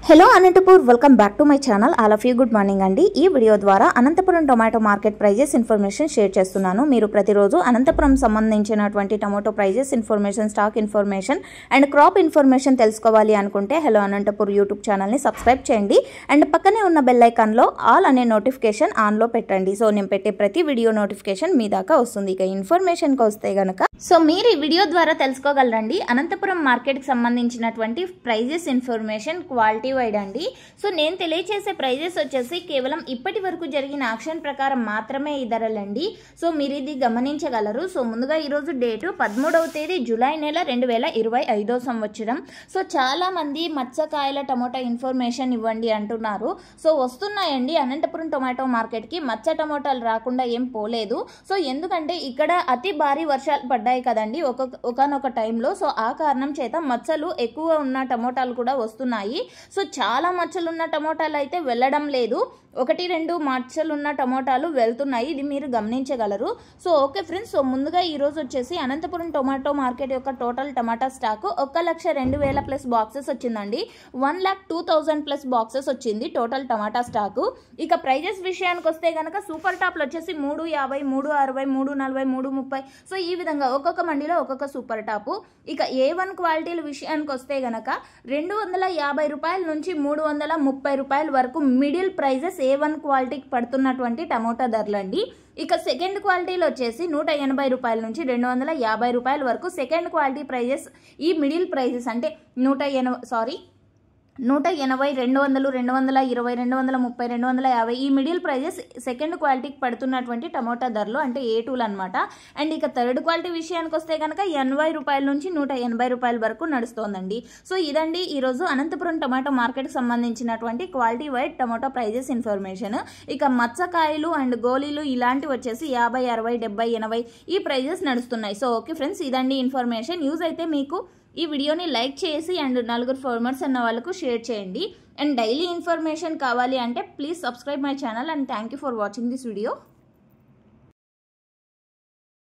Hello Anantapur welcome back to my channel. All of you good morning అండి. ఈ video ద్వారా Anantapuram tomato market prices information share చేస్తున్నాను. మీరు ప్రతిరోజు అనంతపురం సంబంధించినటువంటి tomato prices information, stock information and crop information తెలుసుకోవాలి అనుకుంటే హలో అనంతపూర్ యూట్యూబ్ ఛానల్ని సబ్స్క్రైబ్ చేయండి అండ్ పక్కనే ఉన్న బెల్ ఐకాన్లో ఆల్ అనే నోటిఫికేషన్ ఆన్లో పెట్టండి. సో నేను పెట్టే ప్రతి వీడియో నోటిఫికేషన్ మీ దాకా వస్తుంది. ఇక ఇన్ఫర్మేషన్కి వస్తే గనక మీరు ఈ వీడియో ద్వారా తెలుసుకోగలరండి అనంతపురం మార్కెట్కి సంబంధించినటువంటి ప్రైజెస్ ఇన్ఫర్మేషన్ క్వాలిటీ వైడ్ అండి. సో నేను తెలియచేసే ప్రైజెస్ వచ్చేసి కేవలం ఇప్పటి వరకు జరిగిన ఆక్షన్ ప్రకారం మాత్రమే ఈ ధరలండి. సో మీరు ఇది గమనించగలరు. సో ముందుగా ఈరోజు డేటు 13వ తేదీ జూలై నెల 2025 సంవత్సరం. సో చాలా మంది మత్స్యకాయల టమోటా ఇన్ఫర్మేషన్ ఇవ్వండి అంటున్నారు. సో వస్తున్నాయండి అనంతపురం టొమాటో మార్కెట్కి. మత్స్య టమోటాలు రాకుండా ఏం పోలేదు. సో ఎందుకంటే ఇక్కడ అతి భారీ వర్షాలు పడ్డాయి కదండి ఒకనొక టైంలో. సో ఆ కారణం చేత మచ్చలు ఎక్కువ ఉన్న టమోటాలు కూడా వస్తున్నాయి. సో చాలా మచ్చలు ఉన్న టమోటాలు అయితే వెళ్ళడం లేదు, 1-2 మచ్చలు ఉన్న టమోటాలు వెళ్తున్నాయి. ఇది మీరు గమనించగలరు. సో ఓకే ఫ్రెండ్స్, సో ముందుగా ఈరోజు వచ్చేసి అనంతపురం టొమాటో మార్కెట్ యొక్క టోటల్ టమాటా స్టాక్ 1,02,000 ప్లస్ బాక్సెస్ వచ్చిందండి. 1,02,000 ప్లస్ బాక్సెస్ వచ్చింది టోటల్ టమాటా స్టాకు. ఇక ప్రైజెస్ విషయానికి వస్తే కనుక సూపర్ టాప్లు వచ్చేసి 350, 360, 340, 330. సో ఈ విధంగా ఒక్కొక్క మండీలో ఒక్కొక్క సూపర్ టాపు. ఇక A1 క్వాలిటీల విషయానికి వస్తే గనక 250 రూపాయల నుంచి 330 రూపాయల వరకు మిడిల్ ప్రైజెస్ A1 క్వాలిటీకి పడుతున్నటువంటి టమోటా ధరలండి. ఇక సెకండ్ క్వాలిటీలో వచ్చేసి 180 రూపాయల నుంచి 250 రూపాయల వరకు సెకండ్ క్వాలిటీ ప్రైజెస్. ఈ మిడిల్ ప్రైజెస్ అంటే 180, 200, 220, 230, 250 ఈ మిడిల్ ప్రైజెస్ సెకండ్ క్వాలిటీకి పడుతున్నటువంటి టమోటా ధరలు అంటే A2లు అనమాట. అండ్ ఇక థర్డ్ క్వాలిటీ విషయానికి వస్తే కనుక 80 రూపాయల నుంచి 180 రూపాయల వరకు నడుస్తోందండి. సో ఇదండి ఈరోజు అనంతపురం టమాటో మార్కెట్కి సంబంధించినటువంటి quality wide tomato prices information. ఇక మత్స్యకాయలు అండ్ గోళీలు ఇలాంటివి వచ్చేసి 50, 60, 70, 80 ఈ ప్రైజెస్ నడుస్తున్నాయి. సో ఓకే ఫ్రెండ్స్, ఇదండి ఇన్ఫర్మేషన్. యూజ్ అయితే మీకు ఈ వీడియోని లైక్ చేసి అండ్ 4 ఫార్మర్స్ అన్న వాళ్ళకు షేర్ చేయండి. అండ్ డైలీ ఇన్ఫర్మేషన్ కావాలి అంటే please subscribe my channel and thank you for watching this video.